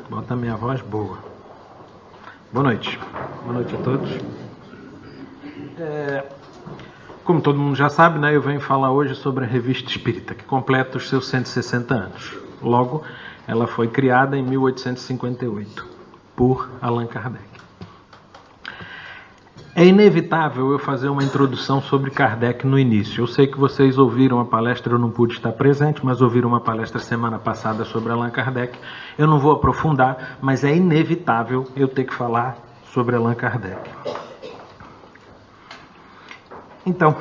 Bota a minha voz boa. Boa noite. Boa noite a todos. Como todo mundo já sabe, né, eu venho falar hoje sobre a Revista Espírita, que completa os seus 160 anos. Logo, ela foi criada em 1858 por Allan Kardec. É inevitável eu fazer uma introdução sobre Kardec no início. Eu sei que vocês ouviram a palestra, eu não pude estar presente, mas ouviram uma palestra semana passada sobre Allan Kardec. Eu não vou aprofundar, mas é inevitável eu ter que falar sobre Allan Kardec. Então,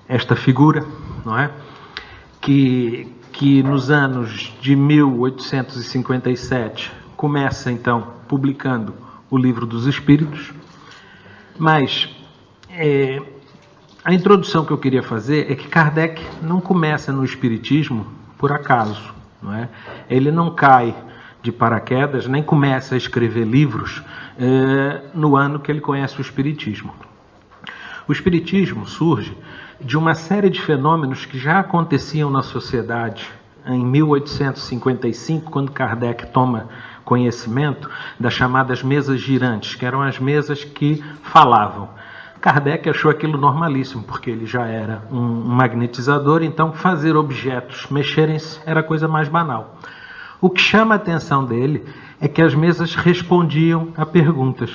esta figura, não é? Que nos anos de 1857 começa então publicando o Livro dos Espíritos, mas a introdução que eu queria fazer é que Kardec não começa no Espiritismo por acaso, não é? Ele não cai de paraquedas, nem começa a escrever livros no ano que ele conhece o Espiritismo. O Espiritismo surge de uma série de fenômenos que já aconteciam na sociedade em 1855, quando Kardec toma conhecimento das chamadas mesas girantes, que eram as mesas que falavam. Kardec achou aquilo normalíssimo, porque ele já era um magnetizador, então fazer objetos mexerem-se era a coisa mais banal. O que chama a atenção dele é que as mesas respondiam a perguntas.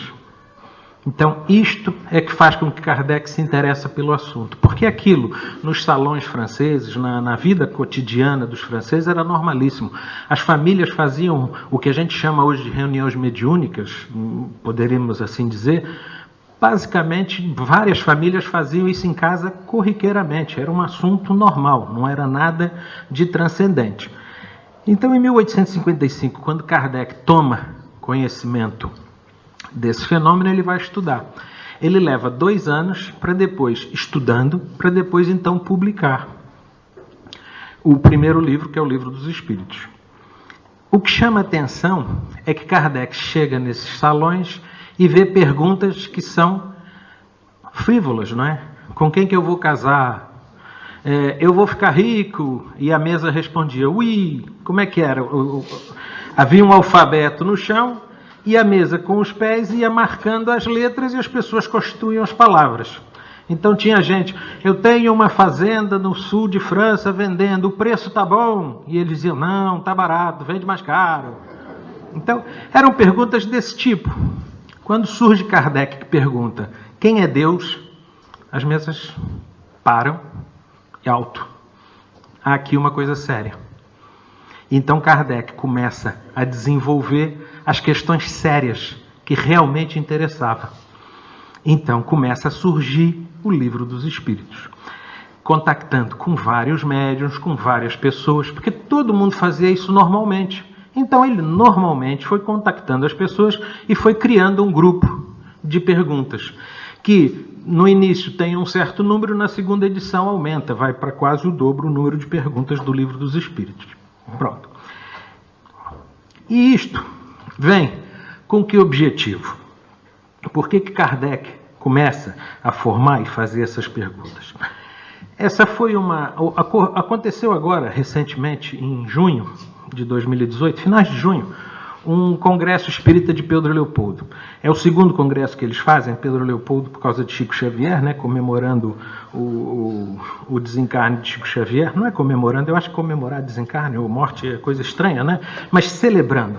Então, isto é que faz com que Kardec se interesse pelo assunto. Porque aquilo, nos salões franceses, na vida cotidiana dos franceses, era normalíssimo. As famílias faziam o que a gente chama hoje de reuniões mediúnicas, poderíamos assim dizer. Basicamente, várias famílias faziam isso em casa corriqueiramente. Era um assunto normal, não era nada de transcendente. Então, em 1855, quando Kardec toma conhecimento desse fenômeno, ele vai estudar. Ele leva 2 anos para depois, estudando, para depois então publicar o primeiro livro, que é o Livro dos Espíritos. O que chama a atenção é que Kardec chega nesses salões e vê perguntas que são frívolas, não é? Com quem que eu vou casar? Eu vou ficar rico? E a mesa respondia, ui, como é que era? Havia um alfabeto no chão, e a mesa com os pés ia marcando as letras e as pessoas constituíam as palavras. Então tinha gente, eu tenho uma fazenda no sul de França vendendo, o preço está bom? E eles diziam, não, está barato, vende mais caro. Então eram perguntas desse tipo. Quando surge Kardec que pergunta, quem é Deus? As mesas param e alto. Há aqui uma coisa séria. Então Kardec começa a desenvolver as questões sérias que realmente interessavam. Então começa a surgir o Livro dos Espíritos, contactando com vários médiuns, com várias pessoas, porque todo mundo fazia isso normalmente. Então ele normalmente foi contactando as pessoas e foi criando um grupo de perguntas, que no início tem um certo número, na segunda edição aumenta, vai para quase o dobro o número de perguntas do Livro dos Espíritos. Pronto. E isto vem com que objetivo? Por que Kardec começa a formar e fazer essas perguntas? Essa foi aconteceu agora, recentemente, em junho de 2018, finais de junho, um congresso espírita de Pedro Leopoldo. É o segundo congresso que eles fazem, Pedro Leopoldo, por causa de Chico Xavier, né, comemorando o desencarne de Chico Xavier. Não é comemorando, eu acho que comemorar desencarne ou morte é coisa estranha, né? Mas celebrando,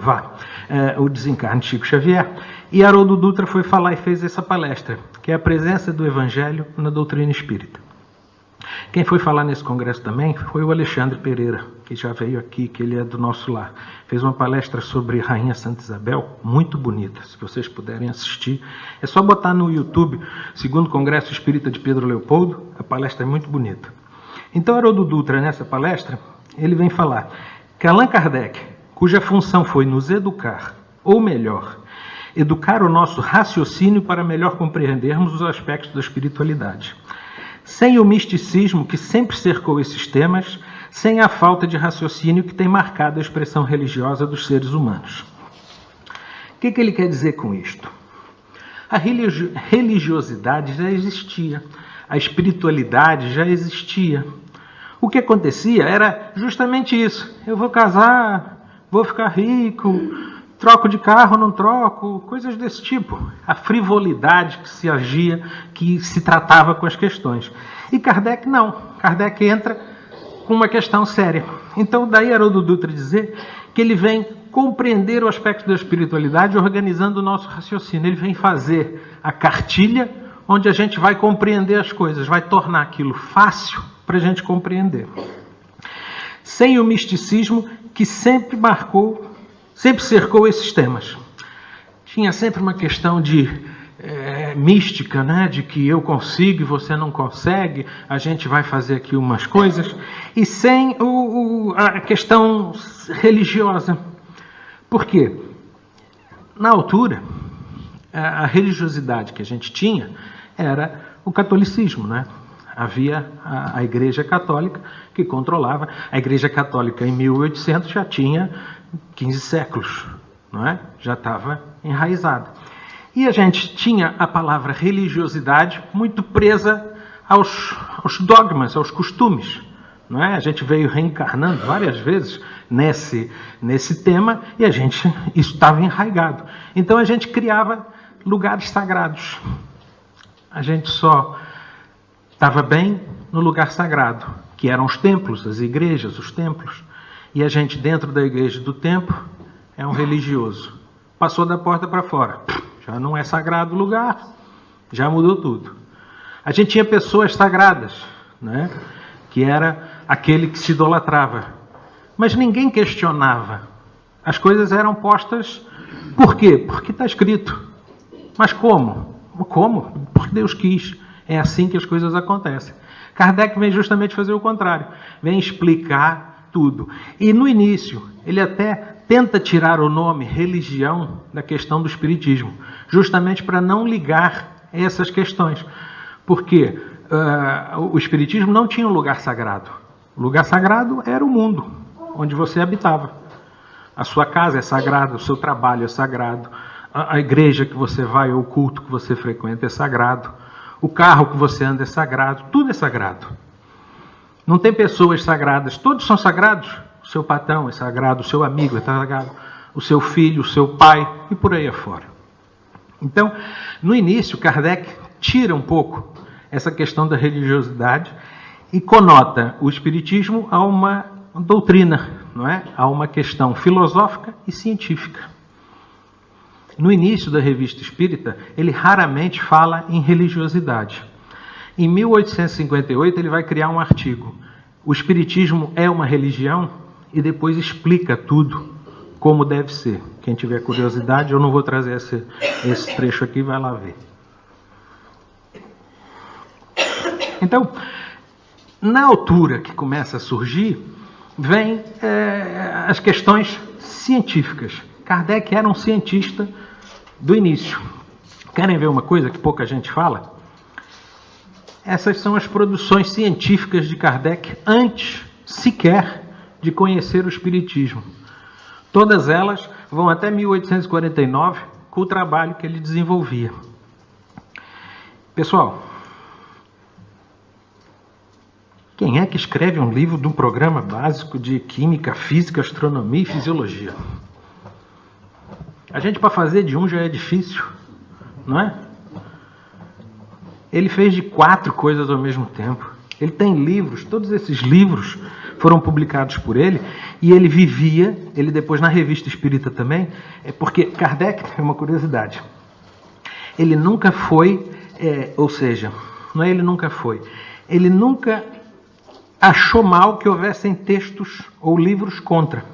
o desencarne de Chico Xavier. E Haroldo Dutra foi falar e fez essa palestra, que é a presença do Evangelho na doutrina espírita. Quem foi falar nesse congresso também foi o Alexandre Pereira, que já veio aqui, que ele é do nosso lar. Fez uma palestra sobre Rainha Santa Isabel, muito bonita, se vocês puderem assistir. É só botar no YouTube, segundo Congresso Espírita de Pedro Leopoldo, a palestra é muito bonita. Então, Haroldo Dutra, nessa palestra, ele vem falar que Allan Kardec, cuja função foi nos educar, ou melhor, educar o nosso raciocínio para melhor compreendermos os aspectos da espiritualidade. Sem o misticismo que sempre cercou esses temas, sem a falta de raciocínio que tem marcado a expressão religiosa dos seres humanos. O que ele quer dizer com isto? A religiosidade já existia, a espiritualidade já existia. O que acontecia era justamente isso. Eu vou casar, vou ficar rico, troco de carro, não troco, coisas desse tipo. A frivolidade que se agia, que se tratava com as questões. E Kardec não. Kardec entra com uma questão séria. Então, daí Haroldo Dutra dizer que ele vem compreender o aspecto da espiritualidade organizando o nosso raciocínio. Ele vem fazer a cartilha onde a gente vai compreender as coisas, vai tornar aquilo fácil para a gente compreender. Sem o misticismo que sempre cercou esses temas. Tinha sempre uma questão de mística, né? De que eu consigo e você não consegue, a gente vai fazer aqui umas coisas, e sem a questão religiosa. Por quê? Na altura, a religiosidade que a gente tinha era o catolicismo, né? Havia a Igreja Católica que controlava. A Igreja Católica em 1800 já tinha 15 séculos, não é? Já estava enraizada. E a gente tinha a palavra religiosidade muito presa aos dogmas, aos costumes, não é? A gente veio reencarnando várias vezes nesse tema e isso estava enraizado. Então a gente criava lugares sagrados. A gente só estava bem no lugar sagrado, que eram os templos, as igrejas, os templos. E a gente, dentro da igreja do templo, é um religioso. Passou da porta para fora. Já não é sagrado o lugar, já mudou tudo. A gente tinha pessoas sagradas, né? Que era aquele que se idolatrava. Mas ninguém questionava. As coisas eram postas. Por quê? Porque está escrito. Mas como? Como? Porque Deus quis. É assim que as coisas acontecem. Kardec vem justamente fazer o contrário. Vem explicar tudo. E no início, ele até tenta tirar o nome religião da questão do espiritismo, justamente para não ligar essas questões. Porque o espiritismo não tinha um lugar sagrado. O lugar sagrado era o mundo, onde você habitava. A sua casa é sagrada, o seu trabalho é sagrado, a igreja que você vai, ou o culto que você frequenta é sagrado, o carro que você anda é sagrado, tudo é sagrado. Não tem pessoas sagradas, todos são sagrados. O seu patrão é sagrado, o seu amigo é sagrado, o seu filho, o seu pai e por aí afora. Então, no início, Kardec tira um pouco essa questão da religiosidade e conota o espiritismo a uma doutrina, não é? A uma questão filosófica e científica. No início da Revista Espírita, ele raramente fala em religiosidade. Em 1858, ele vai criar um artigo. O Espiritismo é uma religião? E depois explica tudo como deve ser. Quem tiver curiosidade, eu não vou trazer esse trecho aqui, vai lá ver. Então, na altura que começa a surgir, vem as questões científicas. Kardec era um cientista do início. Querem ver uma coisa que pouca gente fala? Essas são as produções científicas de Kardec antes sequer de conhecer o Espiritismo. Todas elas vão até 1849 com o trabalho que ele desenvolvia. Pessoal, quem é que escreve um livro de um programa básico de Química, Física, Astronomia e Fisiologia? A gente, para fazer de um, já é difícil, não é? Ele fez de 4 coisas ao mesmo tempo. Ele tem livros, todos esses livros foram publicados por ele, e ele vivia, ele depois na Revista Espírita também, porque Kardec, é uma curiosidade, ele nunca foi, ou seja, não é ele nunca foi, ele nunca achou mal que houvessem textos ou livros contra.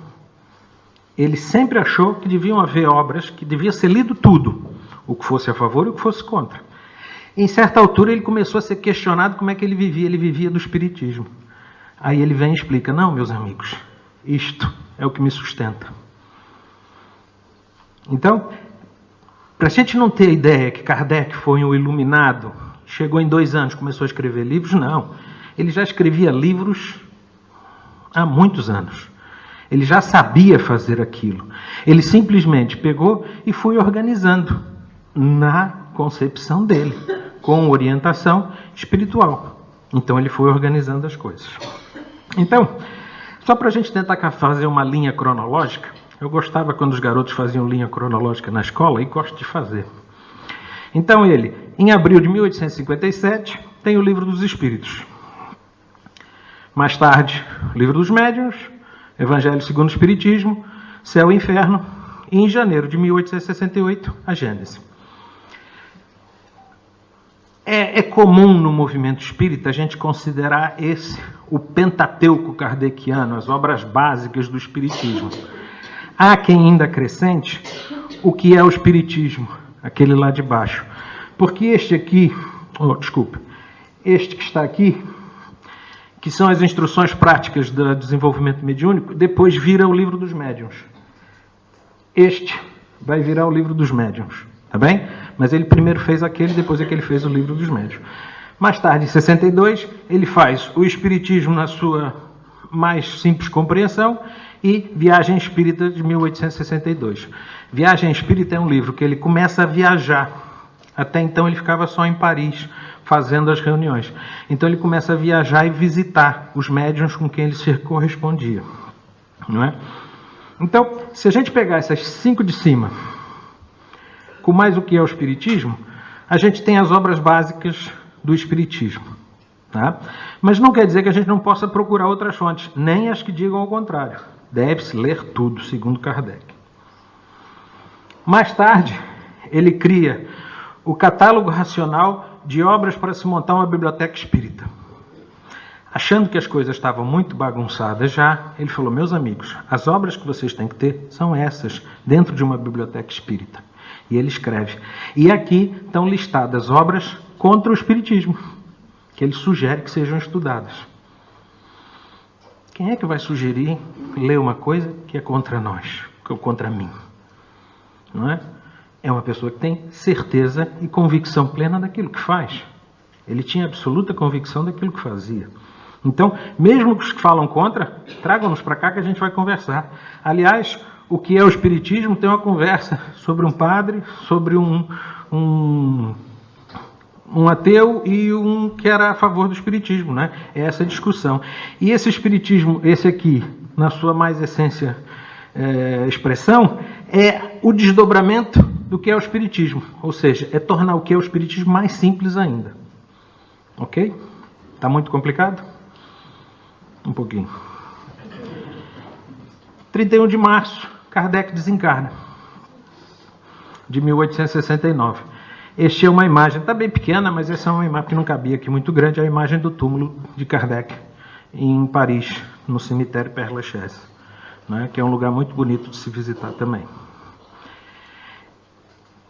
Ele sempre achou que deviam haver obras, que devia ser lido tudo, o que fosse a favor e o que fosse contra. Em certa altura ele começou a ser questionado como é que ele vivia do espiritismo. Aí ele vem e explica, não, meus amigos, isto é o que me sustenta. Então, para a gente não ter a ideia que Kardec foi um iluminado, chegou em 2 anos, começou a escrever livros, não. Ele já escrevia livros há muitos anos. Ele já sabia fazer aquilo. Ele simplesmente pegou e foi organizando na concepção dele, com orientação espiritual. Então ele foi organizando as coisas. Então, só para a gente tentar fazer uma linha cronológica, Eu gostava quando os garotos faziam linha cronológica na escola e gosto de fazer. Então ele, em abril de 1857, tem o Livro dos Espíritos. Mais tarde, o Livro dos Médiuns, Evangelho segundo o Espiritismo, Céu e Inferno, e em janeiro de 1868, a Gênese. É comum no movimento espírita a gente considerar esse o Pentateuco kardeciano, as obras básicas do Espiritismo. Há quem ainda acrescente o que é o Espiritismo, aquele lá de baixo. Porque este aqui, este que está aqui, que são as instruções práticas do desenvolvimento mediúnico, depois vira o Livro dos Médiuns. Este vai virar o Livro dos Médiuns, tá bem? Mas ele primeiro fez aquele, depois é que ele fez o Livro dos Médiuns. Mais tarde, em 62, ele faz o Espiritismo na sua mais simples compreensão e Viagem Espírita de 1862. Viagem Espírita é um livro que ele começa a viajar. Até então ele ficava só em Paris, fazendo as reuniões. Então ele começa a viajar e visitar os médiuns com quem ele se correspondia. Não é? Então, se a gente pegar essas 5 de cima, com mais o que é o Espiritismo, a gente tem as obras básicas do Espiritismo. Tá? Mas não quer dizer que a gente não possa procurar outras fontes, nem as que digam ao contrário. Deve-se ler tudo, segundo Kardec. Mais tarde, ele cria o catálogo racional de obras para se montar uma biblioteca espírita. Achando que as coisas estavam muito bagunçadas já, ele falou: meus amigos, as obras que vocês têm que ter são essas, dentro de uma biblioteca espírita. E ele escreve. E aqui estão listadas obras contra o Espiritismo, que ele sugere que sejam estudadas. Quem é que vai sugerir ler uma coisa que é contra nós, que é contra mim? Não é? É uma pessoa que tem certeza e convicção plena daquilo que faz. Ele tinha absoluta convicção daquilo que fazia. Então, mesmo os que falam contra, tragam-nos para cá que a gente vai conversar. Aliás, o que é o Espiritismo tem uma conversa sobre um padre, sobre um ateu e um que era a favor do Espiritismo, né? É essa discussão. E esse Espiritismo, esse aqui, na sua mais essência expressão, é o desdobramento do que é o Espiritismo. Ou seja, é tornar o que é o Espiritismo mais simples ainda. Ok? Está muito complicado? Um pouquinho. 31 de março, Kardec desencarna, de 1869. Este é uma imagem, está bem pequena, mas essa é uma imagem que não cabia aqui, muito grande, é a imagem do túmulo de Kardec, em Paris, no cemitério Père Lachaise, né, que é um lugar muito bonito de se visitar também.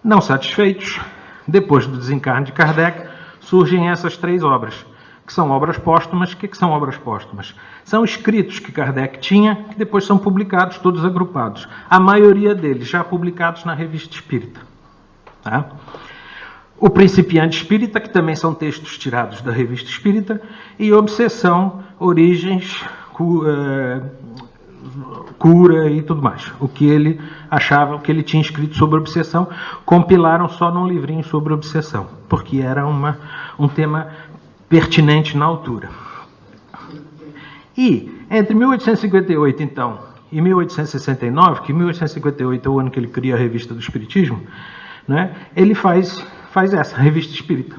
Não satisfeitos, depois do desencarne de Kardec, surgem essas 3 obras, que são obras póstumas. O que são obras póstumas? São escritos que Kardec tinha, que depois são publicados, todos agrupados. A maioria deles já publicados na Revista Espírita. Tá? O Principiante Espírita, que também são textos tirados da Revista Espírita, e Obsessão, Origens, Cura e tudo mais. O que ele achava, o que ele tinha escrito sobre obsessão, compilaram só num livrinho sobre obsessão, porque era um tema pertinente na altura. E entre 1858, então, e 1869, que 1858 é o ano que ele cria a Revista do Espiritismo, né, ele faz essa, a Revista Espírita.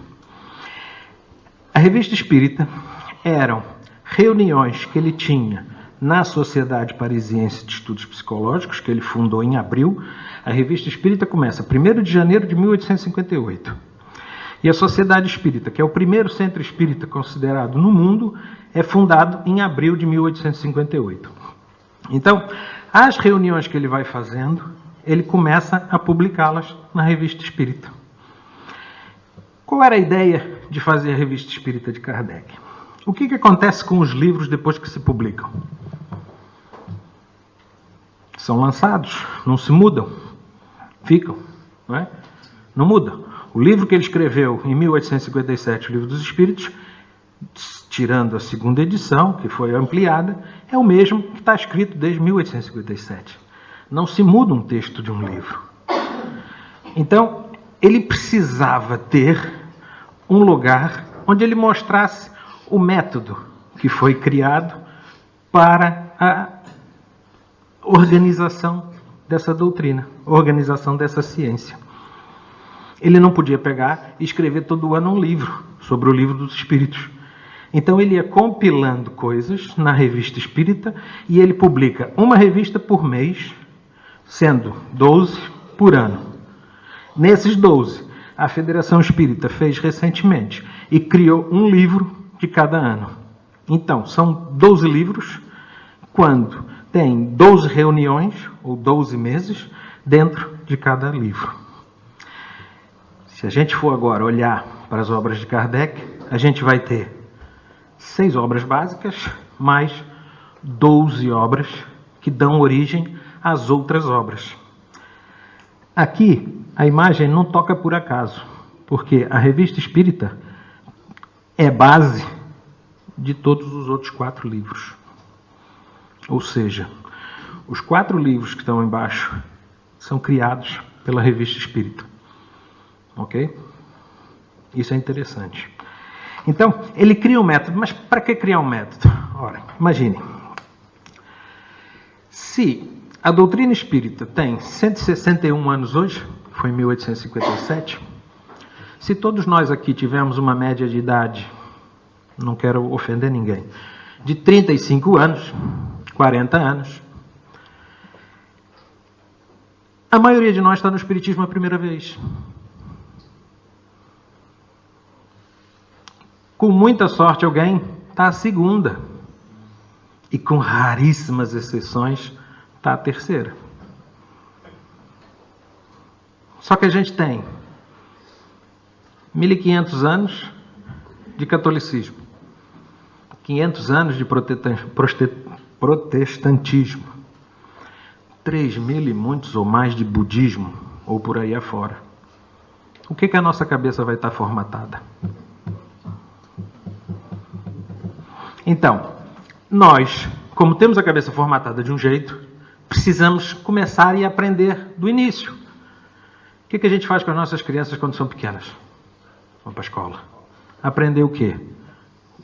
A Revista Espírita eram reuniões que ele tinha na Sociedade Parisiense de Estudos Psicológicos, que ele fundou em abril. A Revista Espírita começa 1º de janeiro de 1858. E a Sociedade Espírita, que é o primeiro centro espírita considerado no mundo, é fundado em abril de 1858. Então, as reuniões que ele vai fazendo, ele começa a publicá-las na Revista Espírita. Qual era a ideia de fazer a Revista Espírita de Kardec? O que acontece com os livros depois que se publicam? São lançados, não se mudam, ficam, não é? Não mudam. O livro que ele escreveu em 1857, o Livro dos Espíritos, tirando a 2ª edição, que foi ampliada, é o mesmo que está escrito desde 1857. Não se muda um texto de um livro. Então, ele precisava ter um lugar onde ele mostrasse o método que foi criado para a organização dessa doutrina, organização dessa ciência. Ele não podia pegar e escrever todo ano um livro sobre o livro dos espíritos. Então ele ia compilando coisas na revista espírita e ele publica uma revista por mês, sendo 12 por ano. Nesses 12, a Federação Espírita fez recentemente e criou um livro de cada ano. Então, são 12 livros, quando tem 12 reuniões, ou 12 meses, dentro de cada livro. Se a gente for agora olhar para as obras de Kardec, a gente vai ter 6 obras básicas, mais 12 obras que dão origem às outras obras. Aqui, a imagem não toca por acaso, porque a Revista Espírita é base de todos os outros 4 livros. Ou seja, os 4 livros que estão embaixo são criados pela Revista Espírita. Ok? Isso é interessante. Então, ele cria um método, mas para que criar um método? Ora, imagine. Se a doutrina espírita tem 161 anos hoje, foi em 1857, se todos nós aqui tivermos uma média de idade, não quero ofender ninguém, de 35 anos, 40 anos, a maioria de nós está no espiritismo a primeira vez. Com muita sorte, alguém está a segunda. E com raríssimas exceções, está a terceira. Só que a gente tem 1.500 anos de catolicismo, 500 anos de protestantismo, 3.000 e muitos ou mais de budismo, ou por aí afora. O que a nossa cabeça vai estar formatada? Então, nós, como temos a cabeça formatada de um jeito, precisamos começar e aprender do início. O que a gente faz com as nossas crianças quando são pequenas? Vão para a escola. Aprender o quê?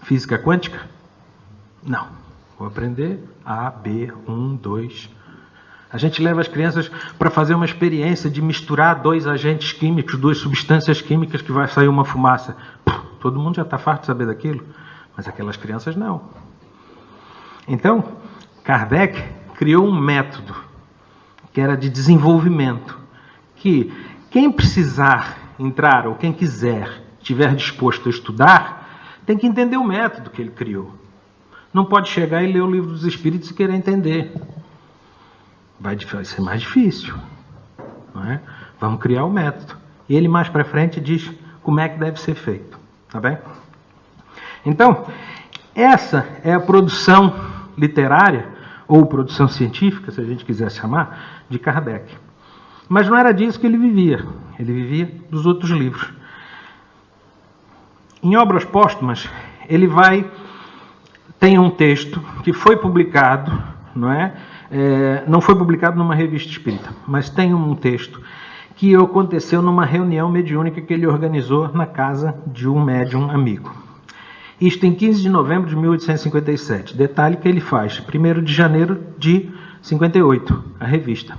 Física quântica? Não. Vou aprender A, B, 1, 2. A gente leva as crianças para fazer uma experiência de misturar 2 agentes químicos, 2 substâncias químicas que vai sair uma fumaça. Todo mundo já está farto de saber daquilo. Mas aquelas crianças não. Então, Kardec criou um método que era de desenvolvimento, que quem precisar entrar, ou quem quiser, estiver disposto a estudar, tem que entender o método que ele criou. Não pode chegar e ler o Livro dos Espíritos e querer entender. Vai ser mais difícil. Não é? Vamos criar o método. E ele mais para frente diz como é que deve ser feito. Tá bem? Então, essa é a produção literária, ou produção científica, se a gente quiser chamar, de Kardec. Mas não era disso que ele vivia. Ele vivia dos outros livros. Em obras póstumas, ele tem um texto que foi publicado, não foi publicado numa revista espírita, mas tem um texto que aconteceu numa reunião mediúnica que ele organizou na casa de um médium amigo. Isto em 15 de novembro de 1857. Detalhe que ele faz 1º de janeiro de 58, a revista.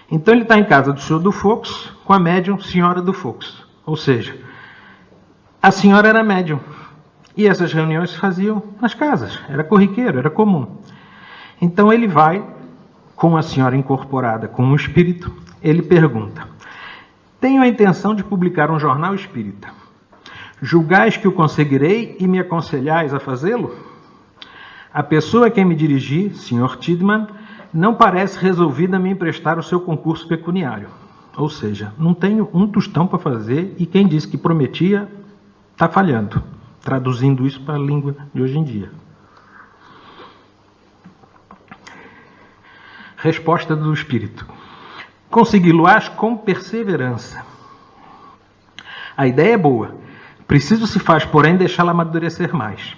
Então ele está em casa do senhor do Fox com a médium senhora do Fox. Ou seja, a senhora era médium. E essas reuniões se faziam nas casas. Era corriqueiro, era comum. Então ele vai, com a senhora incorporada com um espírito, ele pergunta: tenho a intenção de publicar um jornal espírita. Julgais que o conseguirei e me aconselhais a fazê-lo? A pessoa a quem me dirigi, Sr. Tidman, não parece resolvida a me emprestar o seu concurso pecuniário. Ou seja, não tenho um tostão para fazer e quem disse que prometia está falhando. Traduzindo isso para a língua de hoje em dia. Resposta do Espírito: consegui-lo-ás com perseverança. A ideia é boa. Preciso se faz, porém, deixá-la amadurecer mais.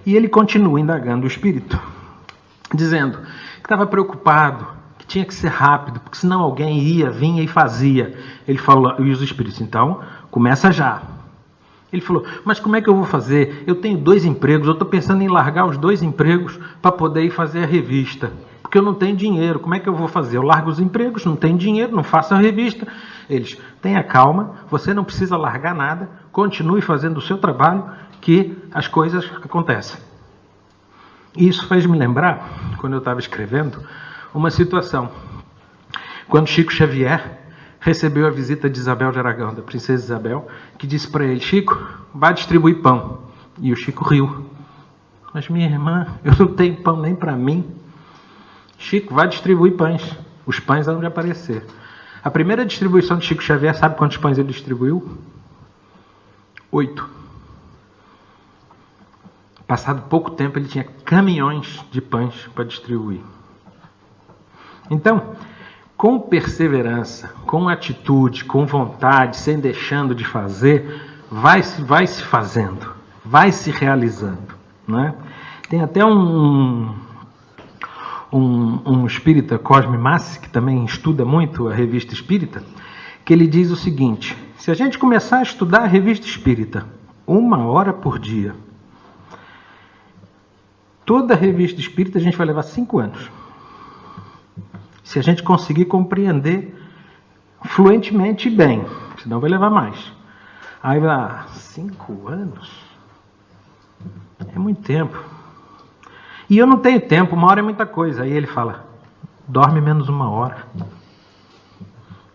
E ele continua indagando o Espírito, dizendo que estava preocupado, que tinha que ser rápido, porque senão alguém ia, vinha e fazia. Ele falou, e os Espíritos, então, começa já. Ele falou, mas como é que eu vou fazer? Eu tenho 2 empregos, eu estou pensando em largar os 2 empregos para poder ir fazer a revista. porque eu não tenho dinheiro. Como é que eu vou fazer? Eu largo os empregos, não tenho dinheiro, não faço a revista. Eles, tenha calma, você não precisa largar nada, continue fazendo o seu trabalho, que as coisas acontecem. E isso fez me lembrar, quando eu estava escrevendo, uma situação. Quando Chico Xavier recebeu a visita de Isabel de Aragão, da princesa Isabel, que disse para ele, Chico, vai distribuir pão. E o Chico riu. Mas minha irmã, eu não tenho pão nem para mim. Chico, vai distribuir pães. Os pães vão de aparecer. A primeira distribuição de Chico Xavier, sabe quantos pães ele distribuiu? 8. Passado pouco tempo, ele tinha caminhões de pães para distribuir. Então, com perseverança, com atitude, com vontade, sem deixando de fazer, vai se fazendo, vai se realizando. Né? Tem até um espírita, Cosme Massi, que também estuda muito a revista espírita, que ele diz o seguinte, se a gente começar a estudar a revista espírita 1 hora por dia, toda a revista espírita a gente vai levar 5 anos. Se a gente conseguir compreender fluentemente e bem, senão vai levar mais. Aí vai 5 anos? É muito tempo. E eu não tenho tempo, 1 hora é muita coisa. Aí ele fala, dorme menos 1 hora.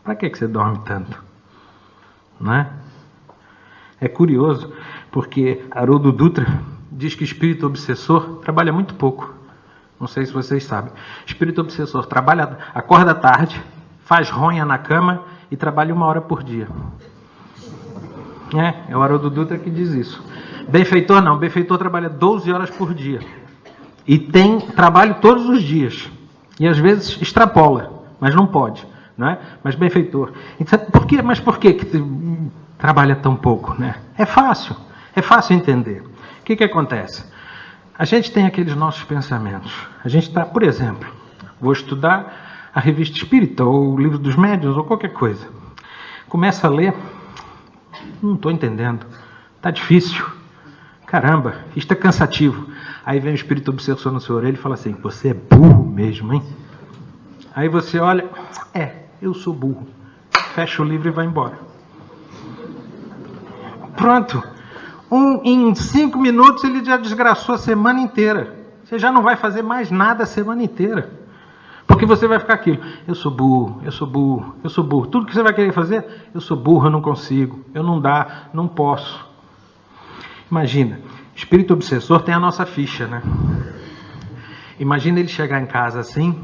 Para que você dorme tanto? Não é? É curioso, porque Haroldo Dutra diz que espírito obsessor trabalha muito pouco. Não sei se vocês sabem. Espírito obsessor trabalha, acorda tarde, faz ronha na cama e trabalha 1 hora por dia. É o Haroldo Dutra que diz isso. Benfeitor não, benfeitor trabalha 12 horas por dia. E tem trabalho todos os dias. E às vezes extrapola, mas não pode. Não é? Mas benfeitor. Então, mas por que trabalha tão pouco? Né? É fácil entender. O que acontece? A gente tem aqueles nossos pensamentos. A gente está, por exemplo, vou estudar a revista espírita, ou o livro dos médiuns, ou qualquer coisa. Começa a ler, não estou entendendo, está difícil. Caramba, isto é cansativo. Aí vem o espírito obsessor na sua orelha e fala assim, você é burro mesmo, hein? Aí você olha, eu sou burro. Fecha o livro e vai embora. Pronto. Em 5 minutos ele já desgraçou a semana inteira. Você já não vai fazer mais nada a semana inteira. Porque você vai ficar aquilo. Eu sou burro, eu sou burro, eu sou burro. Tudo que você vai querer fazer, eu sou burro, eu não consigo, eu não dá, não posso. Imagina, espírito obsessor tem a nossa ficha, né? Imagina ele chegar em casa assim,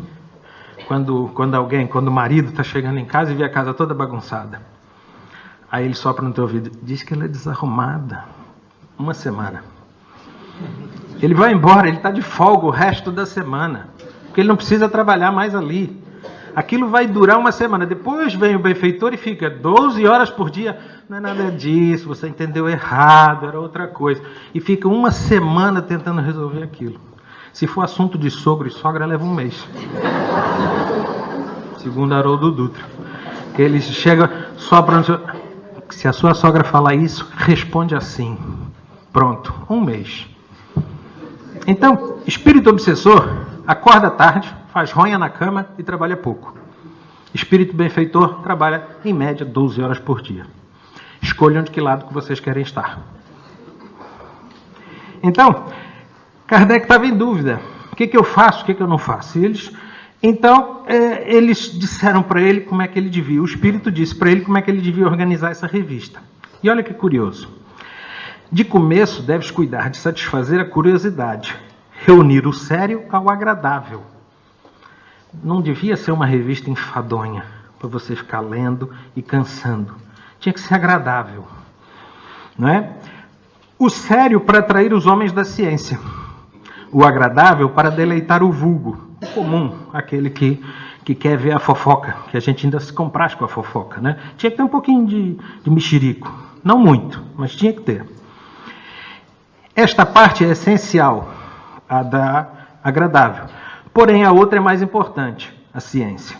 quando o marido está chegando em casa e vê a casa toda bagunçada. Aí ele sopra no teu ouvido, diz que ela é desarrumada. 1 semana. Ele vai embora, ele está de folga o resto da semana. Porque ele não precisa trabalhar mais ali. Aquilo vai durar 1 semana. Depois vem o benfeitor e fica 12 horas por dia. Não é nada disso, você entendeu errado, era outra coisa. E fica 1 semana tentando resolver aquilo. Se for assunto de sogro e sogra, leva 1 mês. Segundo Haroldo Dutra. Que ele chega, sopra no seu... Se a sua sogra falar isso, responde assim. Pronto, 1 mês. Então, espírito obsessor acorda tarde, faz ronha na cama e trabalha pouco. Espírito benfeitor trabalha, em média, 12 horas por dia. Escolham de que lado que vocês querem estar. Então, Kardec estava em dúvida. O que eu faço, o que eu não faço? Eles disseram para ele como é que ele devia. O espírito disse para ele como é que ele devia organizar essa revista. E olha que curioso. De começo, deves cuidar de satisfazer a curiosidade, reunir o sério ao agradável. Não devia ser uma revista enfadonha, para você ficar lendo e cansando. Tinha que ser agradável. Não é? O sério para atrair os homens da ciência. O agradável para deleitar o vulgo. O comum, aquele que quer ver a fofoca, que a gente ainda se compraz com a fofoca. Né? Tinha que ter um pouquinho de mexerico. Não muito, mas tinha que ter. Esta parte é essencial, a da agradável. Porém, a outra é mais importante, a ciência.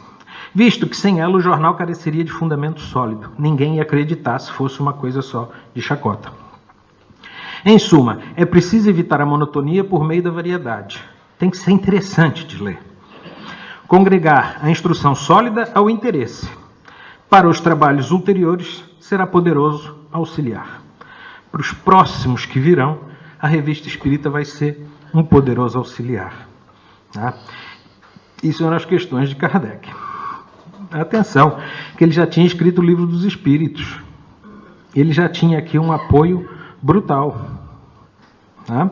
Visto que sem ela o jornal careceria de fundamento sólido. Ninguém ia acreditar se fosse uma coisa só de chacota. Em suma, é preciso evitar a monotonia por meio da variedade. Tem que ser interessante de ler. congregar a instrução sólida ao interesse. Para os trabalhos ulteriores, será poderoso auxiliar. Para os próximos que virão, a Revista Espírita vai ser um poderoso auxiliar. Tá? Isso eram as questões de Kardec. Atenção, que ele já tinha escrito o Livro dos Espíritos. Ele já tinha aqui um apoio brutal. Tá?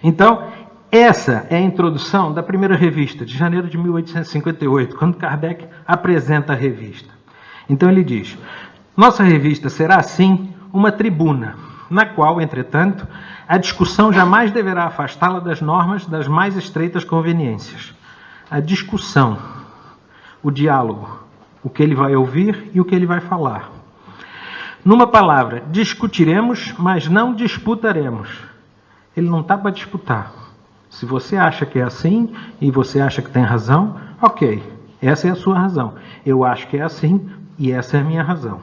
Então, essa é a introdução da primeira revista, de janeiro de 1858, quando Kardec apresenta a revista. Então ele diz: nossa revista será, assim, uma tribuna, na qual, entretanto, a discussão jamais deverá afastá-la das normas das mais estreitas conveniências. A discussão, o diálogo, o que ele vai ouvir e o que ele vai falar. Numa palavra, discutiremos, mas não disputaremos. Ele não está para disputar. Se você acha que é assim e você acha que tem razão, ok, essa é a sua razão. Eu acho que é assim e essa é a minha razão.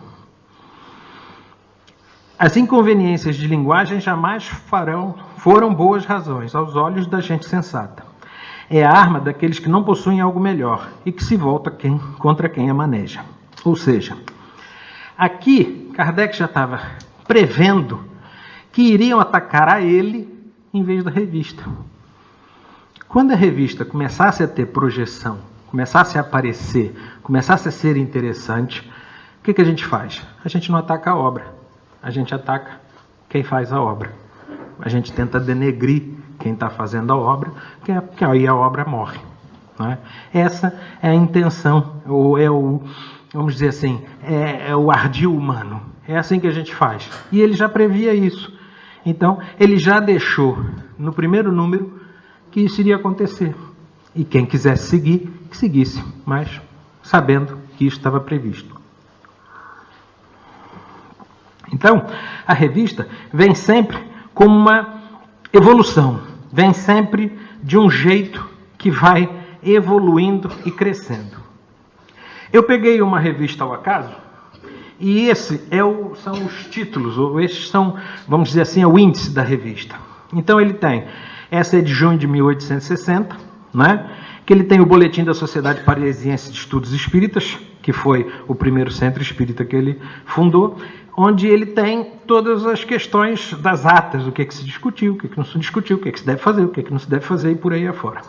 As inconveniências de linguagem jamais foram boas razões aos olhos da gente sensata. É a arma daqueles que não possuem algo melhor e que se volta contra quem a maneja. Ou seja, aqui Kardec já estava prevendo que iriam atacar a ele em vez da revista. Quando a revista começasse a ter projeção, começasse a aparecer, começasse a ser interessante, o que a gente faz? A gente não ataca a obra. A gente ataca quem faz a obra. A gente tenta denegrir quem está fazendo a obra, que aí a obra morre. Não é? Essa é a intenção, ou é o, vamos dizer assim, é o ardil humano. É assim que a gente faz. E ele já previa isso. Então, ele já deixou, no primeiro número, que isso iria acontecer. E quem quisesse seguir, que seguisse, mas sabendo que isso estava previsto. Então, a revista vem sempre como uma evolução, vem sempre de um jeito que vai evoluindo e crescendo. Eu peguei uma revista ao acaso, e esse são os títulos, ou esses são, vamos dizer assim, o índice da revista. Então ele tem, essa é de junho de 1860, né? Que ele tem o Boletim da Sociedade Parisiense de Estudos Espíritas, que foi o primeiro centro espírita que ele fundou, onde ele tem todas as questões das atas, o que é que se discutiu, o que é que não se discutiu, o que é que se deve fazer, o que é que não se deve fazer e por aí afora.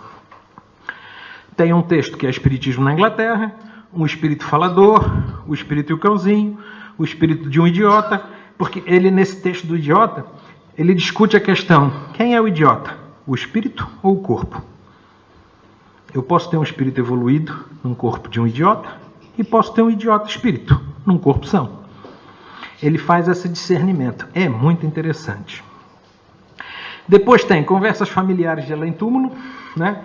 Tem um texto que é Espiritismo na Inglaterra, um espírito falador, o espírito e o cãozinho, o espírito de um idiota, porque ele, nesse texto do idiota, ele discute a questão: quem é o idiota? O espírito ou o corpo? Eu posso ter um espírito evoluído num corpo de um idiota e posso ter um idiota espírito num corpo são. Ele faz esse discernimento. É muito interessante. Depois tem Conversas Familiares de Além-Túmulo, né?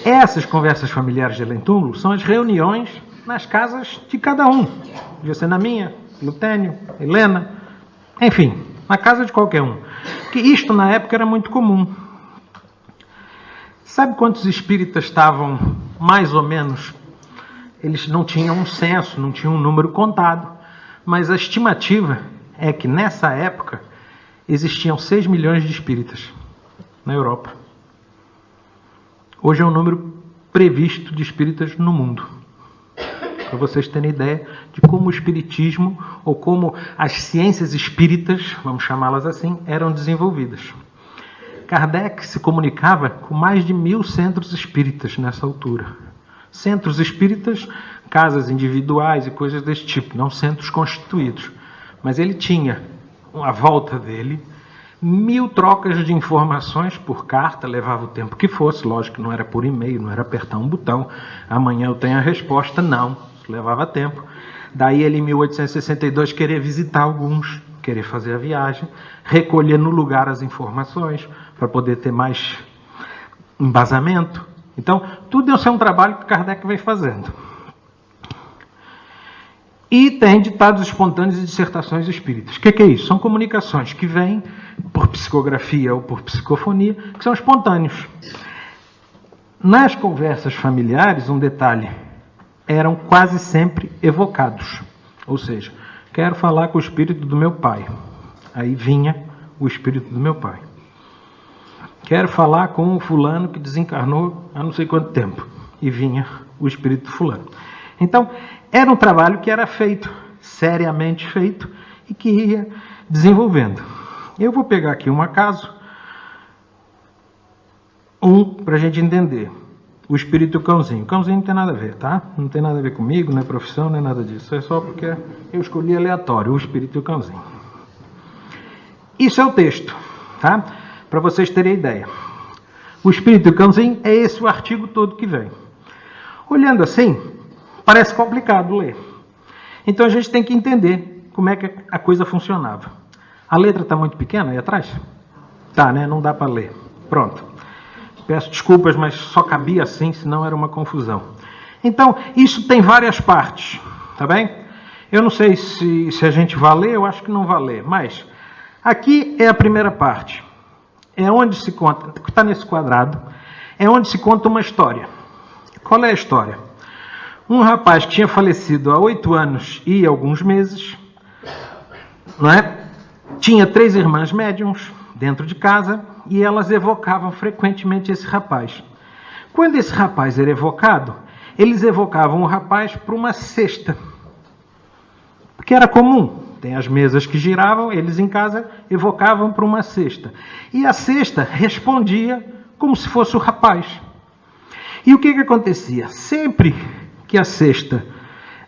Essas conversas familiares de além-túmulo são as reuniões nas casas de cada um. Podia ser na minha, Lutênio, Helena, enfim, na casa de qualquer um. Porque isto na época era muito comum. Sabe quantos espíritas estavam, mais ou menos? Eles não tinham um censo, não tinham um número contado, mas a estimativa é que nessa época existiam 6 milhões de espíritas na Europa. Hoje é o número previsto de espíritas no mundo. Para vocês terem ideia de como o espiritismo, ou como as ciências espíritas, vamos chamá-las assim, eram desenvolvidas. Kardec se comunicava com mais de 1000 centros espíritas nessa altura. Centros espíritas, casas individuais e coisas desse tipo, não centros constituídos. Mas ele tinha, à volta dele, 1000 trocas de informações por carta, levava o tempo que fosse, lógico que não era por e-mail, não era apertar um botão, amanhã eu tenho a resposta, não, levava tempo. Daí ele, em 1862, querer visitar alguns, querer fazer a viagem, recolher no lugar as informações, para poder ter mais embasamento. Então, tudo isso é um trabalho que Kardec vem fazendo. E tem ditados espontâneos e dissertações espíritas. O que é isso? São comunicações que vêm por psicografia ou por psicofonia, que são espontâneos. Nas conversas familiares, um detalhe, eram quase sempre evocados. Ou seja, quero falar com o espírito do meu pai. Aí vinha o espírito do meu pai. Quero falar com o fulano que desencarnou há não sei quanto tempo. e vinha o espírito fulano. Então, era um trabalho que era feito, seriamente feito, e que ia desenvolvendo. Eu vou pegar aqui um acaso, para a gente entender. O espírito cãozinho. O cãozinho não tem nada a ver, tá? Não tem nada a ver comigo, não é profissão, não é nada disso. É só porque eu escolhi aleatório, o espírito e o cãozinho. Isso é o texto, tá? Para vocês terem ideia. O espírito e o cãozinho é esse o artigo todo que vem. Olhando assim, parece complicado ler. Então a gente tem que entender como é que a coisa funcionava. A letra está muito pequena aí atrás? Tá, né? Não dá para ler. Pronto. Peço desculpas, mas só cabia assim, senão era uma confusão. Então, isso tem várias partes, tá bem? Eu não sei se a gente vai ler, eu acho que não vai ler, mas aqui é a primeira parte. É onde se conta, está nesse quadrado, é onde se conta uma história. Qual é a história? Um rapaz que tinha falecido há 8 anos e alguns meses, não é? Tinha 3 irmãs médiums dentro de casa e elas evocavam frequentemente esse rapaz. Quando esse rapaz era evocado, eles evocavam o rapaz para uma cesta, porque era comum. Tem as mesas que giravam, eles em casa evocavam para uma cesta. E a cesta respondia como se fosse o rapaz. E o que acontecia? Sempre que a cesta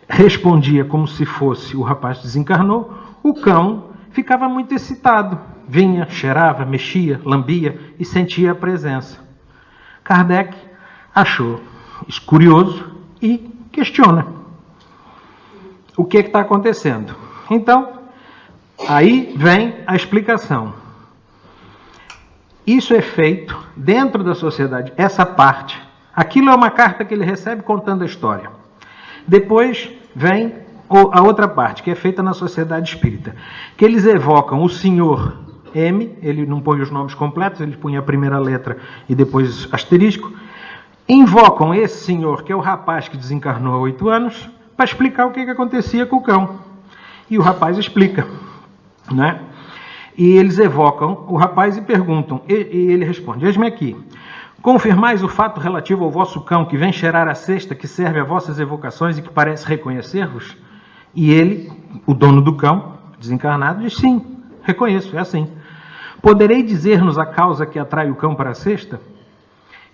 respondia como se fosse o rapaz que desencarnou, o cão ficava muito excitado. Vinha, cheirava, mexia, lambia e sentia a presença. Kardec achou isso curioso e questiona. O que está acontecendo? Então, aí vem a explicação. Isso é feito dentro da sociedade, essa parte. Aquilo é uma carta que ele recebe contando a história. Depois vem a outra parte, que é feita na sociedade espírita, que eles evocam o senhor M, ele não põe os nomes completos, ele põe a primeira letra e depois asterisco, invocam esse senhor, que é o rapaz que desencarnou há 8 anos, para explicar o que acontecia com o cão. E o rapaz explica, né? E eles evocam o rapaz e perguntam, e ele responde: eis-me aqui, confirmais o fato relativo ao vosso cão que vem cheirar a cesta que serve a vossas evocações e que parece reconhecer-vos? E ele, o dono do cão, desencarnado, diz: sim, reconheço, é assim. Poderei dizer-nos a causa que atrai o cão para a cesta?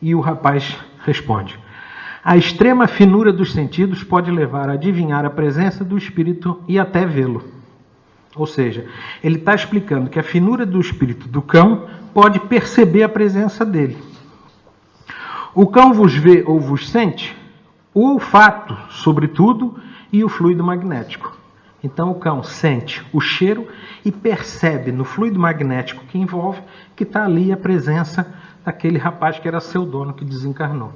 E o rapaz responde: a extrema finura dos sentidos pode levar a adivinhar a presença do espírito e até vê-lo. Ou seja, ele está explicando que a finura do espírito do cão pode perceber a presença dele. O cão vos vê ou vos sente? O olfato, sobretudo, e o fluido magnético. Então o cão sente o cheiro e percebe no fluido magnético que envolve que está ali a presença daquele rapaz que era seu dono, que desencarnou.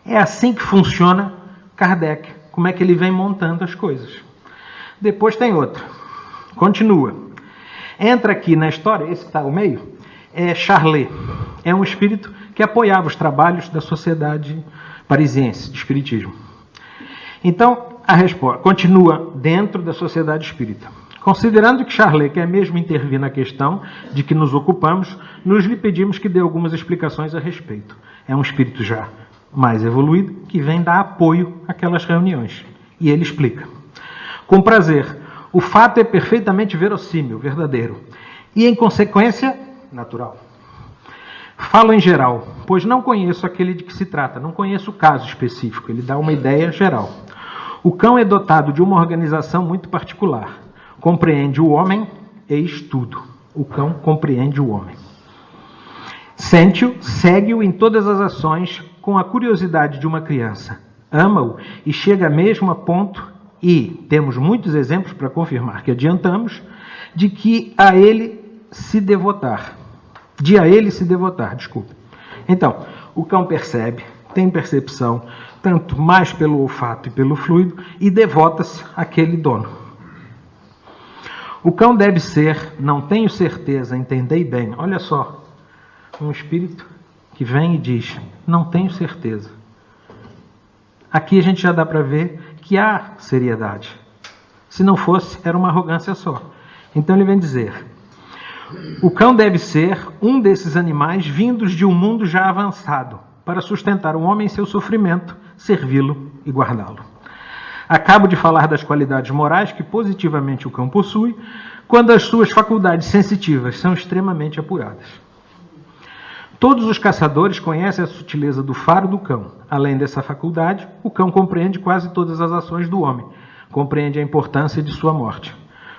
É assim que funciona Kardec, como é que ele vem montando as coisas. Depois tem outra. Continua. Entra aqui na história, esse que está ao meio, é Charlet. É um espírito que apoiava os trabalhos da Sociedade Parisiense de Espiritismo. Então, a resposta continua dentro da Sociedade Espírita. Considerando que Charlet quer mesmo intervir na questão de que nos ocupamos, nos lhe pedimos que dê algumas explicações a respeito. É um espírito já mais evoluído que vem dar apoio àquelas reuniões. E ele explica. Com prazer, o fato é perfeitamente verossímil, verdadeiro, e em consequência, natural. Falo em geral, pois não conheço aquele de que se trata, não conheço o caso específico, ele dá uma ideia geral. O cão é dotado de uma organização muito particular. Compreende o homem, eis tudo. O cão compreende o homem. Sente-o, segue-o em todas as ações com a curiosidade de uma criança. Ama-o e chega mesmo a ponto, e temos muitos exemplos para confirmar que adiantamos, de a ele se devotar. Então, o cão percebe, tem percepção, tanto mais pelo olfato e pelo fluido, e devota-se àquele dono. O cão deve ser, não tenho certeza, entendei bem, olha só, um espírito que vem e diz, não tenho certeza. Aqui a gente já dá para ver que há seriedade. Se não fosse, era uma arrogância só. Então ele vem dizer, o cão deve ser um desses animais vindos de um mundo já avançado, para sustentar o homem em seu sofrimento, servi-lo e guardá-lo. Acabo de falar das qualidades morais que positivamente o cão possui, quando as suas faculdades sensitivas são extremamente apuradas. Todos os caçadores conhecem a sutileza do faro do cão. Além dessa faculdade, o cão compreende quase todas as ações do homem, compreende a importância de sua morte.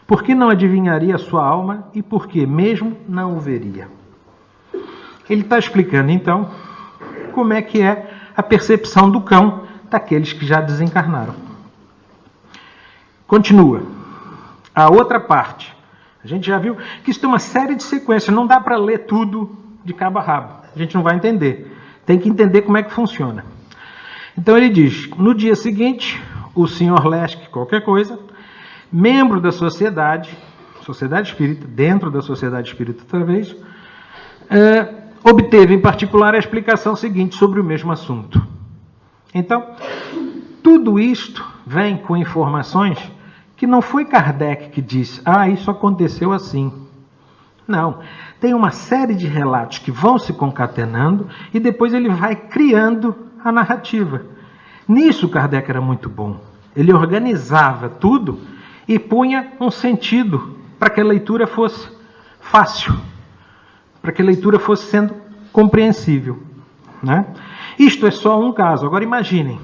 Por que não adivinharia a sua alma e por que mesmo não o veria? Ele está explicando, então, como é que é a percepção do cão daqueles que já desencarnaram. Continua. A outra parte. A gente já viu que isso tem uma série de sequências. Não dá para ler tudo de cabo a rabo. A gente não vai entender. Tem que entender como é que funciona. Então ele diz, no dia seguinte, o senhor Lesch, qualquer coisa, membro da sociedade espírita, dentro da sociedade espírita outra vez, obteve em particular a explicação seguinte sobre o mesmo assunto. Então, tudo isto vem com informações que não foi Kardec que disse, isso aconteceu assim. Não, tem uma série de relatos que vão se concatenando e depois ele vai criando a narrativa. Nisso Kardec era muito bom. Ele organizava tudo e punha um sentido para que a leitura fosse fácil, para que a leitura fosse sendo compreensível, né? Isto é só um caso. Agora imaginem,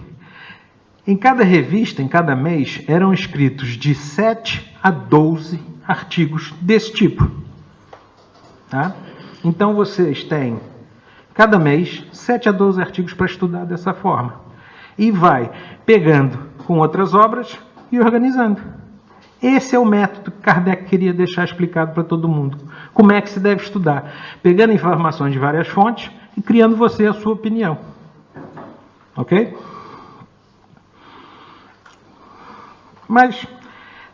em cada revista, em cada mês, eram escritos de 7 a 12 artigos desse tipo. Tá? Então vocês têm, cada mês, 7 a 12 artigos para estudar dessa forma. E vai pegando com outras obras e organizando. Esse é o método que Kardec queria deixar explicado para todo mundo. Como é que se deve estudar? Pegando informações de várias fontes e criando você a sua opinião. Ok? Mas,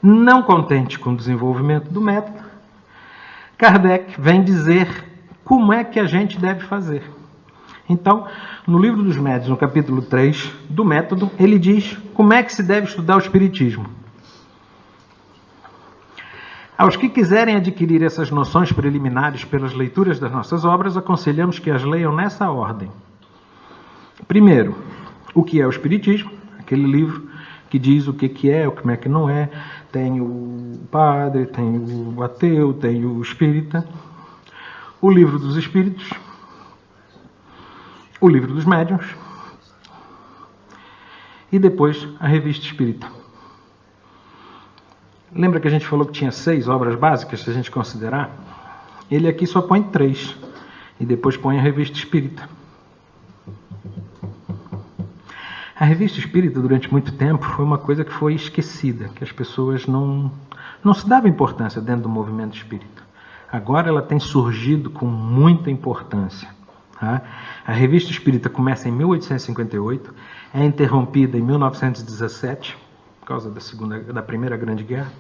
não contente com o desenvolvimento do método, Kardec vem dizer como é que a gente deve fazer. Então, no Livro dos Médiuns, no capítulo 3 do método, ele diz como é que se deve estudar o Espiritismo. Aos que quiserem adquirir essas noções preliminares pelas leituras das nossas obras, aconselhamos que as leiam nessa ordem. Primeiro, o que é o Espiritismo, aquele livro que diz o que é, como é que não é. Tem o padre, tem o ateu, tem o espírita. O Livro dos Espíritos, o Livro dos Médiuns e depois a Revista Espírita. Lembra que a gente falou que tinha 6 obras básicas, se a gente considerar? Ele aqui só põe 3 e depois põe a Revista Espírita. A Revista Espírita, durante muito tempo, foi uma coisa que foi esquecida, que as pessoas não se davam importância dentro do movimento espírita. Agora ela tem surgido com muita importância. Tá? A Revista Espírita começa em 1858, é interrompida em 1917, por causa da Primeira Grande Guerra,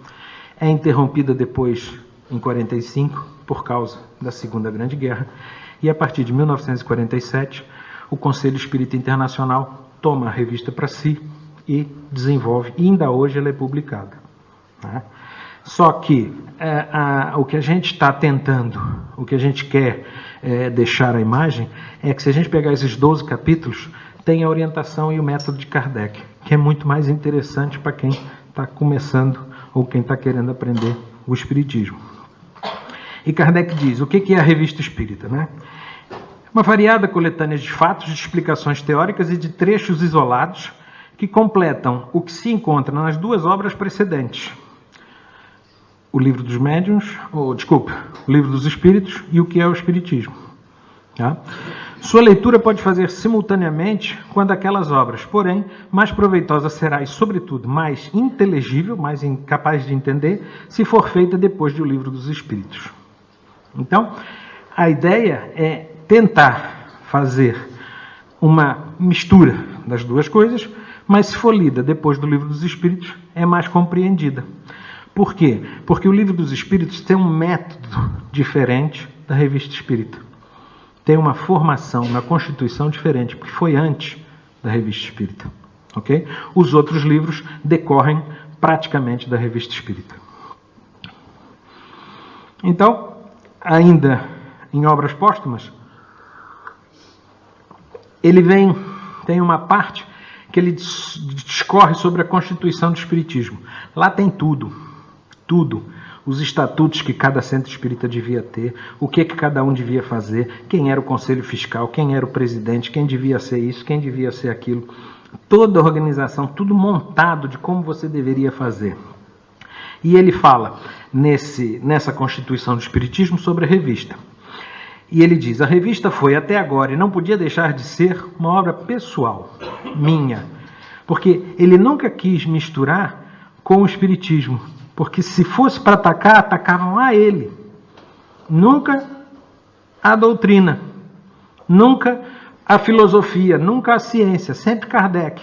é interrompida depois em 45, por causa da Segunda Grande Guerra, e a partir de 1947, o Conselho Espírita Internacional toma a revista para si e desenvolve, e ainda hoje ela é publicada. Tá? Só que o que a gente está tentando, o que a gente quer deixar a imagem, é que se a gente pegar esses 12 capítulos, tem a orientação e o método de Kardec, que é muito mais interessante para quem está começando ou quem está querendo aprender o Espiritismo. E Kardec diz, o que é a Revista Espírita, né? Uma variada coletânea de fatos, de explicações teóricas e de trechos isolados que completam o que se encontra nas 2 obras precedentes. O Livro dos Médiuns, o Livro dos Espíritos e o que é o Espiritismo. Tá? Sua leitura pode fazer simultaneamente com a daquelas obras, porém, mais proveitosa será e, sobretudo, mais inteligível, mais capaz de entender, se for feita depois do Livro dos Espíritos. Então, a ideia é tentar fazer uma mistura das 2 coisas, mas se for lida depois do Livro dos Espíritos, é mais compreendida. Por quê? Porque o Livro dos Espíritos tem um método diferente da Revista Espírita. Tem uma formação, uma constituição diferente, porque foi antes da Revista Espírita. Okay? Os outros livros decorrem praticamente da Revista Espírita. Então, ainda em obras póstumas, tem uma parte que ele discorre sobre a constituição do espiritismo. Lá tem tudo. Os estatutos que cada centro espírita devia ter, o que cada um devia fazer, quem era o conselho fiscal, quem era o presidente, quem devia ser isso, quem devia ser aquilo. Toda a organização, tudo montado de como você deveria fazer. E ele fala nessa constituição do espiritismo sobre a revista. E ele diz: a revista foi até agora e não podia deixar de ser uma obra pessoal, minha. Porque ele nunca quis misturar com o espiritismo. Porque se fosse para atacar, atacavam a ele. Nunca a doutrina, nunca a filosofia, nunca a ciência, sempre Kardec.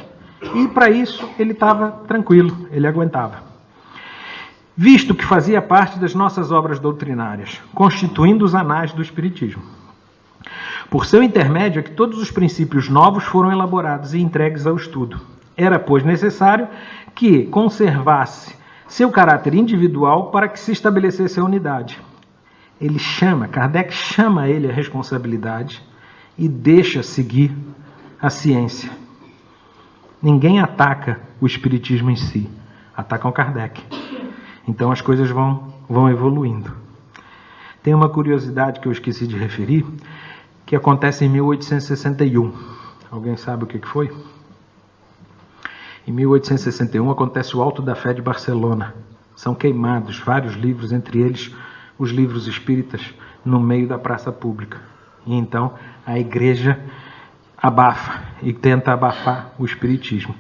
E para isso ele estava tranquilo, ele aguentava. Visto que fazia parte das nossas obras doutrinárias, constituindo os anais do Espiritismo. Por seu intermédio é que todos os princípios novos foram elaborados e entregues ao estudo. Era, pois, necessário que conservasse seu caráter individual para que se estabelecesse a unidade. Kardec chama ele a responsabilidade e deixa seguir a ciência. Ninguém ataca o Espiritismo em si, atacam Kardec. Então as coisas vão evoluindo. Tem uma curiosidade que eu esqueci de referir, que acontece em 1861. Alguém sabe o que foi? Em 1861 acontece o Auto da Fé de Barcelona. São queimados vários livros, entre eles os livros espíritas, no meio da praça pública. E então a igreja abafa e tenta abafar o espiritismo.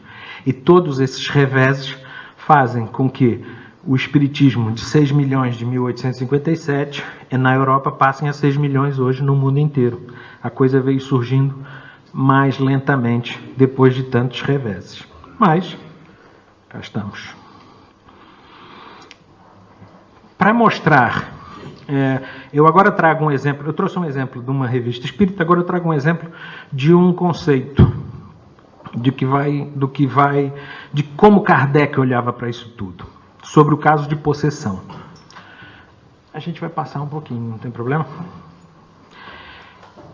E todos esses reveses fazem com que o espiritismo de 6 milhões de 1857 na Europa passem a 6 milhões hoje no mundo inteiro. A coisa veio surgindo mais lentamente depois de tantos reveses. Mas, cá estamos. Para mostrar, eu agora trago um exemplo, eu trouxe um exemplo de uma revista espírita, agora eu trago um exemplo de um conceito, de como Kardec olhava para isso tudo, sobre o caso de possessão. A gente vai passar um pouquinho, não tem problema?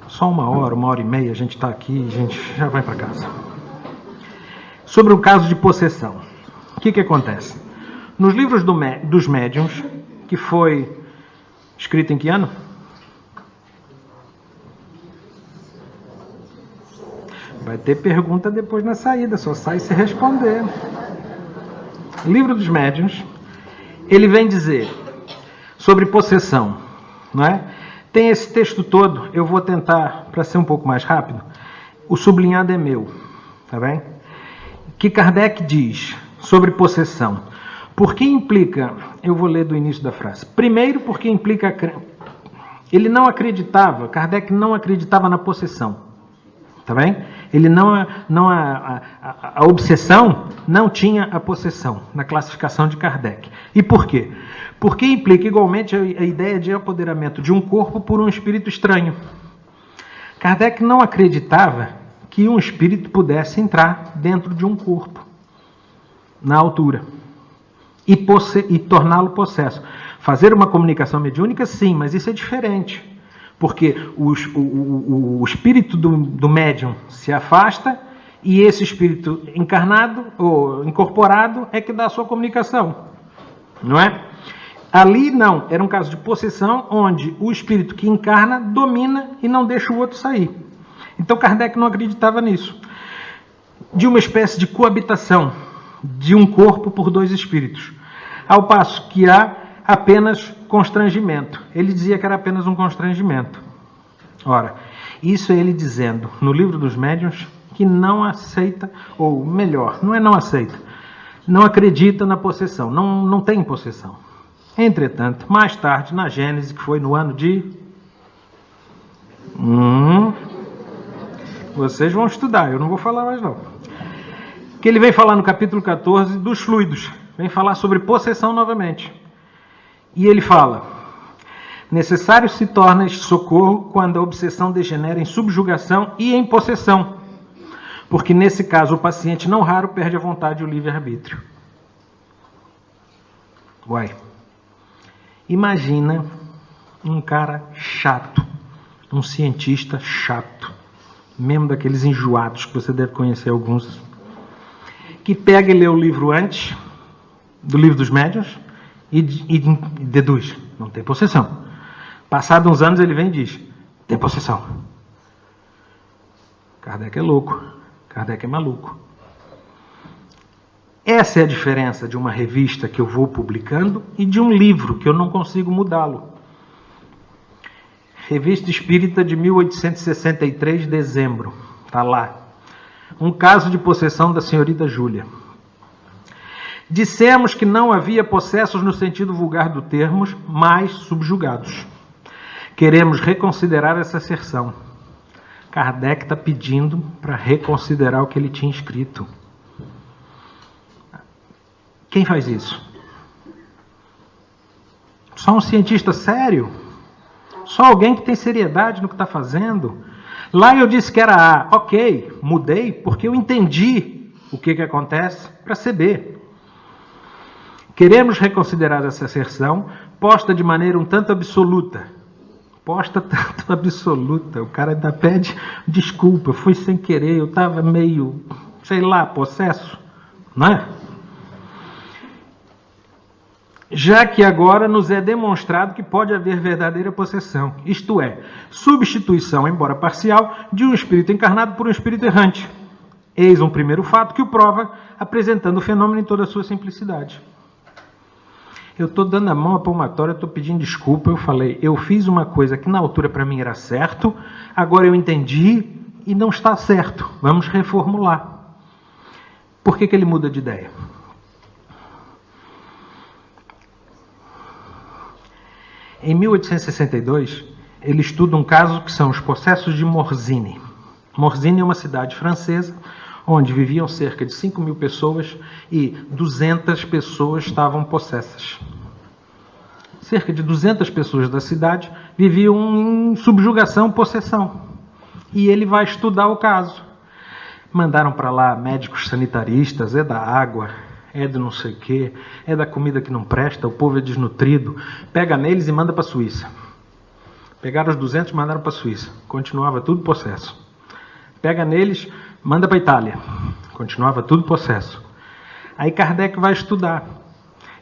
Só uma hora e meia, a gente está aqui, a gente já vai para casa. Sobre o caso de possessão. O que acontece? Nos livros dos médiuns, que foi escrito em que ano? Vai ter pergunta depois na saída, só sai se responder. Livro dos médiuns, ele vem dizer sobre possessão, não é? Tem esse texto todo, eu vou tentar, para ser um pouco mais rápido, o sublinhado é meu, tá bem? Que Kardec diz sobre possessão. Por que implica, eu vou ler do início da frase. Primeiro, porque implica, ele não acreditava, Kardec não acreditava na possessão, tá bem? Ele a obsessão não tinha a possessão na classificação de Kardec. E por quê? Porque implica igualmente a ideia de apoderamento de um corpo por um espírito estranho. Kardec não acreditava que um espírito pudesse entrar dentro de um corpo, na altura, e torná-lo possesso. Fazer uma comunicação mediúnica, sim, mas isso é diferente. Porque o espírito do médium se afasta e esse espírito encarnado ou incorporado é que dá a sua comunicação. Não é? Ali não, era um caso de possessão onde o espírito que encarna domina e não deixa o outro sair. Então Kardec não acreditava nisso. De uma espécie de coabitação de um corpo por dois espíritos. Ao passo que há apenas constrangimento. Ele dizia que era apenas um constrangimento. Ora, isso é ele dizendo no livro dos médiuns que não aceita, ou melhor, não é não aceita, não acredita na possessão, não tem possessão. Entretanto, mais tarde, na Gênese, que foi no ano de... Vocês vão estudar, eu não vou falar mais não. Que ele vem falar no capítulo 14 dos fluidos, vem falar sobre possessão novamente. E ele fala: necessário se torna este socorro quando a obsessão degenera em subjugação e em possessão, porque nesse caso o paciente não raro perde a vontade e o livre-arbítrio. Uai, imagina um cara chato, um cientista chato, mesmo daqueles enjoados, que você deve conhecer alguns, que pega e lê o livro antes do livro dos médiuns e deduz, não tem possessão. Passados uns anos ele vem e diz, tem possessão. Kardec é louco, Kardec é maluco. Essa é a diferença de uma revista que eu vou publicando e de um livro que eu não consigo mudá-lo. Revista Espírita de 1863, dezembro. Está lá. Um caso de possessão da senhorita Júlia. Dissemos que não havia possessos no sentido vulgar do termo, mas subjugados. Queremos reconsiderar essa asserção. Kardec está pedindo para reconsiderar o que ele tinha escrito. Quem faz isso? Só um cientista sério? Só alguém que tem seriedade no que está fazendo? Lá eu disse que era A. Ok, mudei porque eu entendi o que acontece para ser B. Queremos reconsiderar essa asserção posta de maneira um tanto absoluta. Posta tanto absoluta. O cara ainda pede desculpa, foi sem querer, eu estava meio, sei lá, possesso. Não é? Já que agora nos é demonstrado que pode haver verdadeira possessão, isto é, substituição, embora parcial, de um espírito encarnado por um espírito errante. Eis um primeiro fato que o prova, apresentando o fenômeno em toda a sua simplicidade. Eu estou dando a mão à palmatória, estou pedindo desculpa, eu falei, eu fiz uma coisa que na altura para mim era certo, agora eu entendi e não está certo, vamos reformular. Por que ele muda de ideia? Em 1862, ele estuda um caso que são os possessos de Morzine. Morzine é uma cidade francesa, onde viviam cerca de 5.000 pessoas e 200 pessoas estavam possessas. Cerca de 200 pessoas da cidade viviam em subjugação, possessão. E ele vai estudar o caso. Mandaram para lá médicos sanitaristas, é da água, é do não sei o quê, é da comida que não presta, o povo é desnutrido. Pega neles e manda para a Suíça. Pegaram os 200 e mandaram para a Suíça. Continuava tudo possesso. Pega neles, manda para a Itália. Continuava tudo possesso. Aí Kardec vai estudar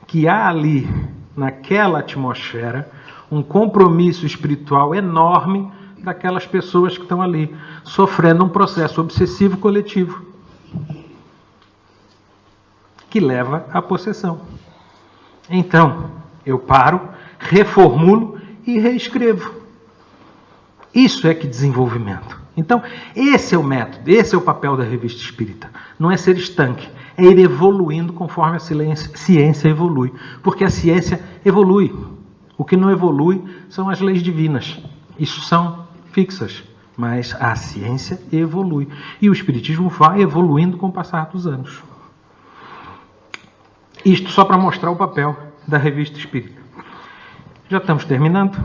que há ali, naquela atmosfera, um compromisso espiritual enorme daquelas pessoas que estão ali, sofrendo um processo obsessivo coletivo, que leva à possessão. Então, eu paro, reformulo e reescrevo. Isso é que desenvolvimento. Então, esse é o método, esse é o papel da Revista Espírita. Não é ser estanque, é ir evoluindo conforme a ciência evolui. Porque a ciência evolui. O que não evolui são as leis divinas. Isso são fixas, mas a ciência evolui. E o Espiritismo vai evoluindo com o passar dos anos. Isto só para mostrar o papel da Revista Espírita. Já estamos terminando.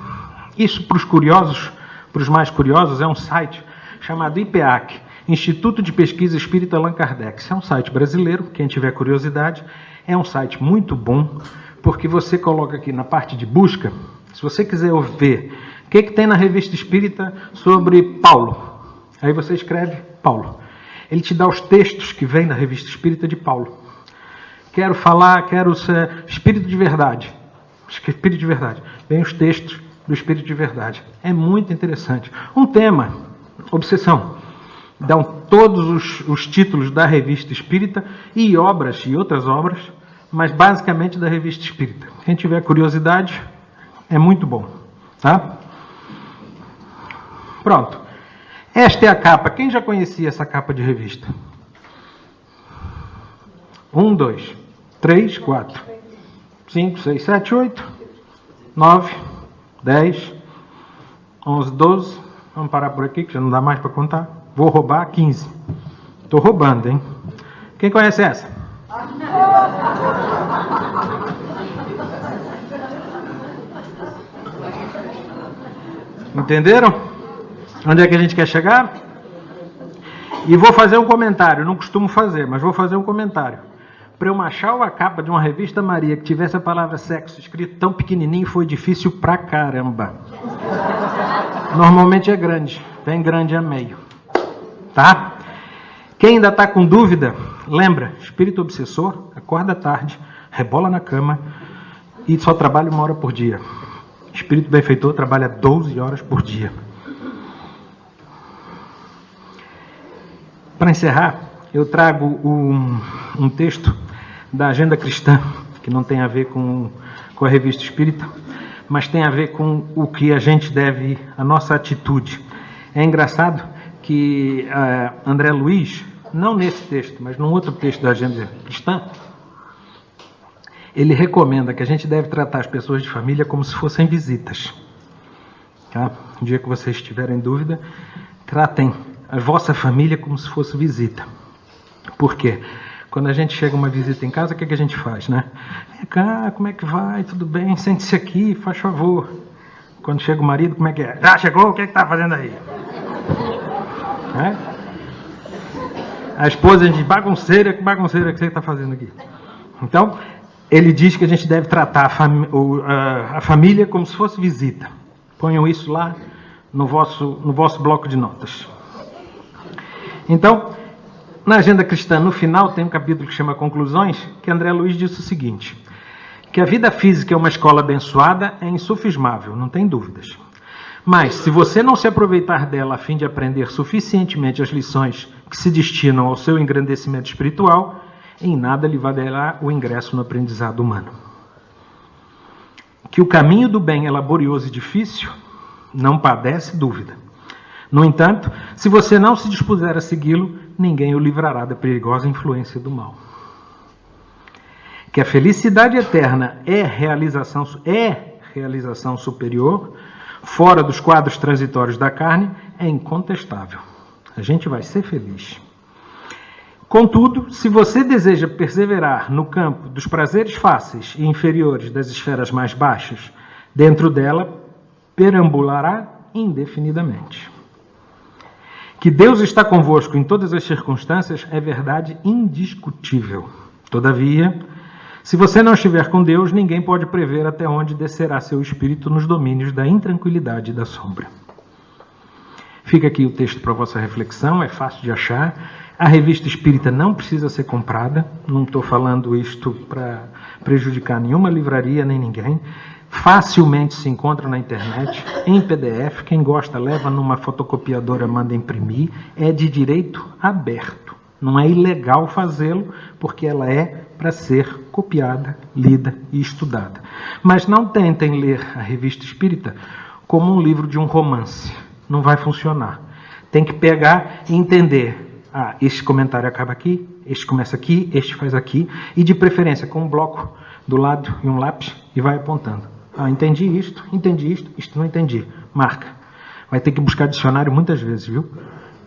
Isso para os curiosos, para os mais curiosos, é um site chamado IPEAC, Instituto de Pesquisa Espírita Allan Kardec. Esse é um site brasileiro, quem tiver curiosidade, é um site muito bom, porque você coloca aqui na parte de busca, se você quiser ver o que tem na Revista Espírita sobre Paulo, aí você escreve Paulo. Ele te dá os textos que vêm na Revista Espírita de Paulo. Quero ser Espírito de Verdade. Espírito de Verdade. Vem os textos do Espírito de Verdade. É muito interessante. Um tema, obsessão. Dão todos os títulos da Revista Espírita e obras e outras obras, mas basicamente da Revista Espírita. Quem tiver curiosidade, é muito bom. Tá? Pronto. Esta é a capa. Quem já conhecia essa capa de revista? 1, 2, 3, 4, 5, 6, 7, 8, 9, 10, 11, 12. Vamos parar por aqui, que já não dá mais para contar. Vou roubar 15. Estou roubando, hein? Quem conhece essa? Entenderam? Onde é que a gente quer chegar? E vou fazer um comentário. Não costumo fazer, mas vou fazer um comentário. Para eu achar a capa de uma revista Maria que tivesse a palavra sexo escrito tão pequenininho, foi difícil pra caramba. Normalmente é grande, vem grande a meio. tá? Quem ainda está com dúvida, lembra, espírito obsessor, acorda tarde, rebola na cama e só trabalha 1 hora por dia. Espírito benfeitor trabalha 12 horas por dia. Para encerrar, eu trago um texto da Agenda Cristã, que não tem a ver com a Revista Espírita, mas tem a ver com o que a gente deve, a nossa atitude. É engraçado que André Luiz, não nesse texto, mas num outro texto da Agenda Cristã, ele recomenda que a gente deve tratar as pessoas de família como se fossem visitas. Tá? No dia que vocês tiverem dúvida, tratem a vossa família como se fosse visita. Por quê? Quando a gente chega uma visita em casa, o que a gente faz, né? Vem cá, como é que vai? Tudo bem? Sente-se aqui, faz favor. Quando chega o marido, como é que é? Já chegou? O que está fazendo aí? A esposa diz, bagunceira, que bagunceira que você está fazendo aqui? Então, ele diz que a gente deve tratar a família como se fosse visita. Ponham isso lá no vosso bloco de notas. Então, na Agenda Cristã, no final, tem um capítulo que chama Conclusões, que André Luiz disse o seguinte, que a vida física é uma escola abençoada, é insufismável, não tem dúvidas. Mas, se você não se aproveitar dela a fim de aprender suficientemente as lições que se destinam ao seu engrandecimento espiritual, em nada lhe valerá o ingresso no aprendizado humano. Que o caminho do bem é laborioso e difícil, não padece dúvida. No entanto, se você não se dispuser a segui-lo, ninguém o livrará da perigosa influência do mal. Que a felicidade eterna é realização superior, fora dos quadros transitórios da carne, é incontestável. A gente vai ser feliz. Contudo, se você deseja perseverar no campo dos prazeres fáceis e inferiores das esferas mais baixas, dentro dela perambulará indefinidamente. Que Deus está convosco em todas as circunstâncias é verdade indiscutível. Todavia, se você não estiver com Deus, ninguém pode prever até onde descerá seu espírito nos domínios da intranquilidade e da sombra. Fica aqui o texto para vossa reflexão, é fácil de achar. A Revista Espírita não precisa ser comprada, não estou falando isto para prejudicar nenhuma livraria nem ninguém. Facilmente se encontra na internet, em PDF. Quem gosta leva numa fotocopiadora, manda imprimir. É de direito aberto. Não é ilegal fazê-lo, porque ela é para ser copiada, lida e estudada. Mas não tentem ler a Revista Espírita como um livro de um romance. Não vai funcionar. Tem que pegar e entender. Ah, este comentário acaba aqui, este começa aqui, este faz aqui. E de preferência com um bloco do lado e um lápis e vai apontando. Ah, entendi isto não entendi. Marca. Vai ter que buscar dicionário muitas vezes, viu?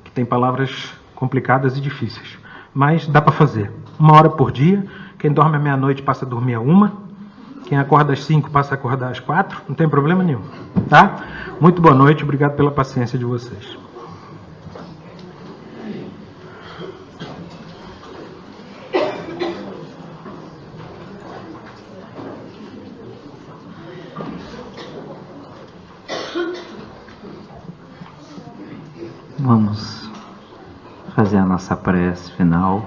Que tem palavras complicadas e difíceis. Mas dá para fazer. 1 hora por dia. Quem dorme à meia-noite passa a dormir a 1. Quem acorda às 5 passa a acordar às 4. Não tem problema nenhum. Tá? Muito boa noite. Obrigado pela paciência de vocês. Vamos fazer a nossa prece final.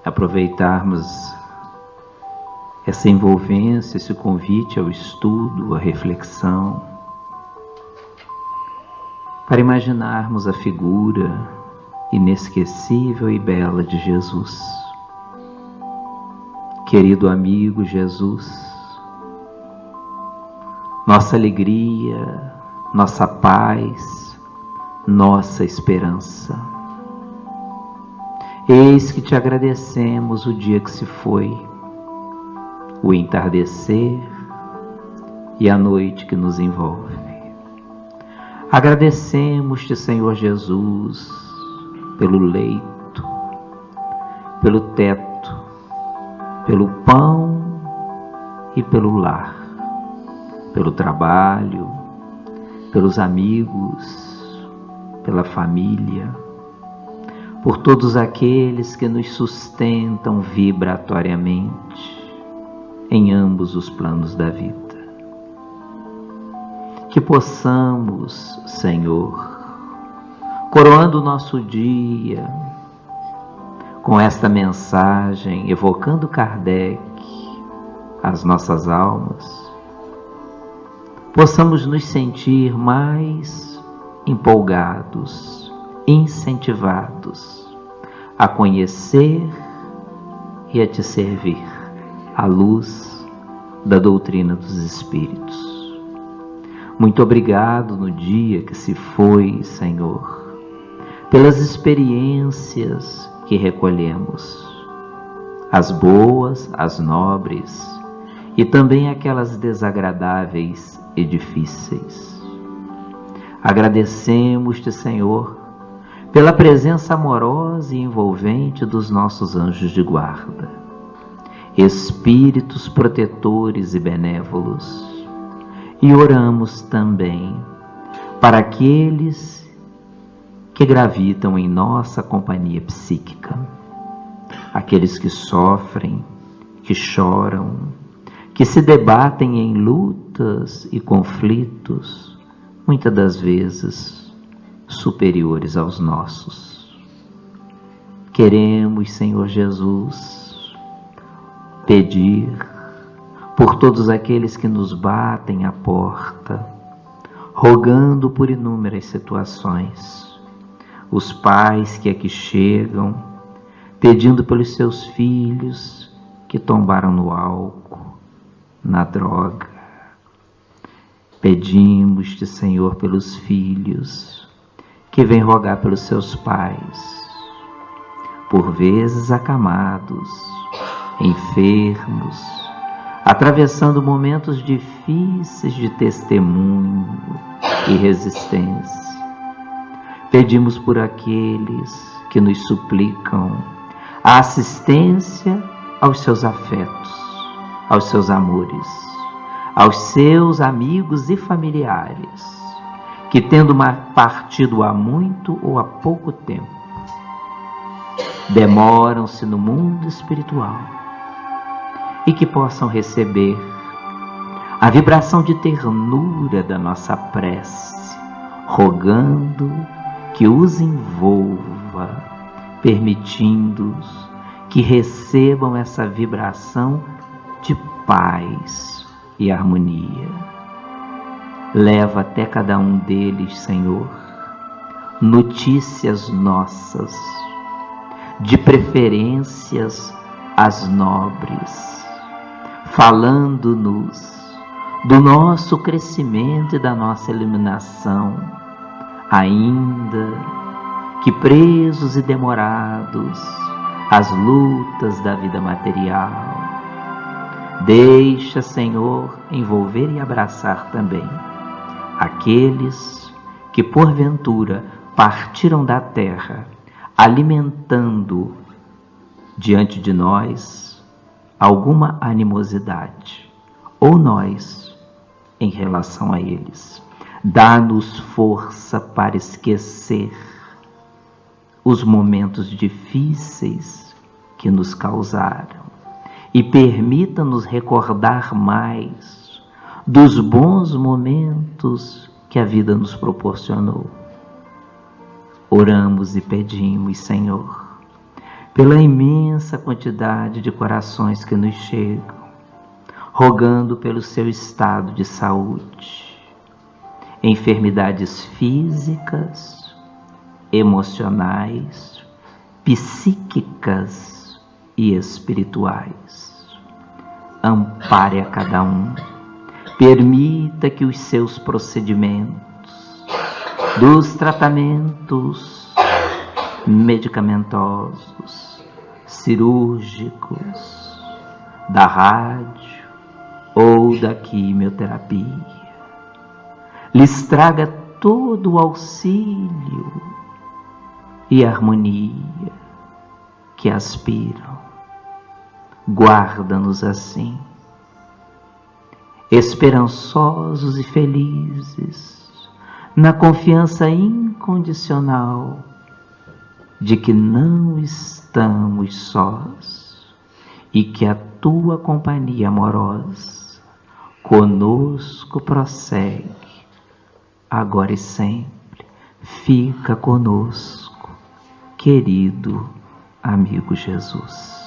Aproveitarmos essa envolvência, esse convite ao estudo, à reflexão, para imaginarmos a figura inesquecível e bela de Jesus. Querido amigo Jesus, nossa alegria, nossa paz, nossa esperança. Eis que te agradecemos o dia que se foi, o entardecer e a noite que nos envolve. Agradecemos-te, Senhor Jesus, pelo leito, pelo teto, pelo pão e pelo lar, pelo trabalho, pelos amigos, pela família, por todos aqueles que nos sustentam vibratoriamente em ambos os planos da vida. que possamos, Senhor, coroando o nosso dia com esta mensagem, evocando Kardec, as nossas almas, possamos nos sentir mais empolgados, incentivados a conhecer e a te servir à luz da doutrina dos Espíritos. Muito obrigado no dia que se foi, Senhor, pelas experiências que recolhemos, as boas, as nobres e também aquelas desagradáveis e difíceis. Agradecemos-te, Senhor, pela presença amorosa e envolvente dos nossos anjos de guarda, espíritos protetores e benévolos, e oramos também para aqueles que gravitam em nossa companhia psíquica, aqueles que sofrem, que choram, que se debatem em lutas e conflitos, muitas das vezes superiores aos nossos. Queremos, Senhor Jesus, pedir por todos aqueles que nos batem à porta, rogando por inúmeras situações, os pais que aqui chegam, pedindo pelos seus filhos que tombaram no álcool, na droga. Pedimos-te, Senhor, pelos filhos que vêm rogar pelos seus pais, por vezes acamados, enfermos, atravessando momentos difíceis de testemunho e resistência. Pedimos por aqueles que nos suplicam a assistência aos seus afetos, aos seus amores, aos seus amigos e familiares, que tendo partido há muito ou há pouco tempo, demoram-se no mundo espiritual, e que possam receber a vibração de ternura da nossa prece, rogando que os envolva, permitindo-os que recebam essa vibração de paz e harmonia. Leva até cada um deles, Senhor, notícias nossas, de preferências as nobres, falando-nos do nosso crescimento e da nossa iluminação, ainda que presos e demorados às lutas da vida material. Deixa, Senhor, envolver e abraçar também aqueles que porventura partiram da terra, alimentando diante de nós alguma animosidade, ou nós em relação a eles. Dá-nos força para esquecer os momentos difíceis que nos causaram e permita-nos recordar mais dos bons momentos que a vida nos proporcionou. Oramos e pedimos, Senhor, pela imensa quantidade de corações que nos chegam, rogando pelo seu estado de saúde, enfermidades físicas, emocionais, psíquicas e espirituais. Ampare a cada um, permita que os seus procedimentos, dos tratamentos medicamentosos, cirúrgicos, da rádio ou da quimioterapia, lhes traga todo o auxílio e harmonia que aspiram. Guarda-nos assim, esperançosos e felizes, na confiança incondicional de que não estamos sós e que a tua companhia amorosa conosco prossegue agora e sempre. Fica conosco, querido amigo Jesus.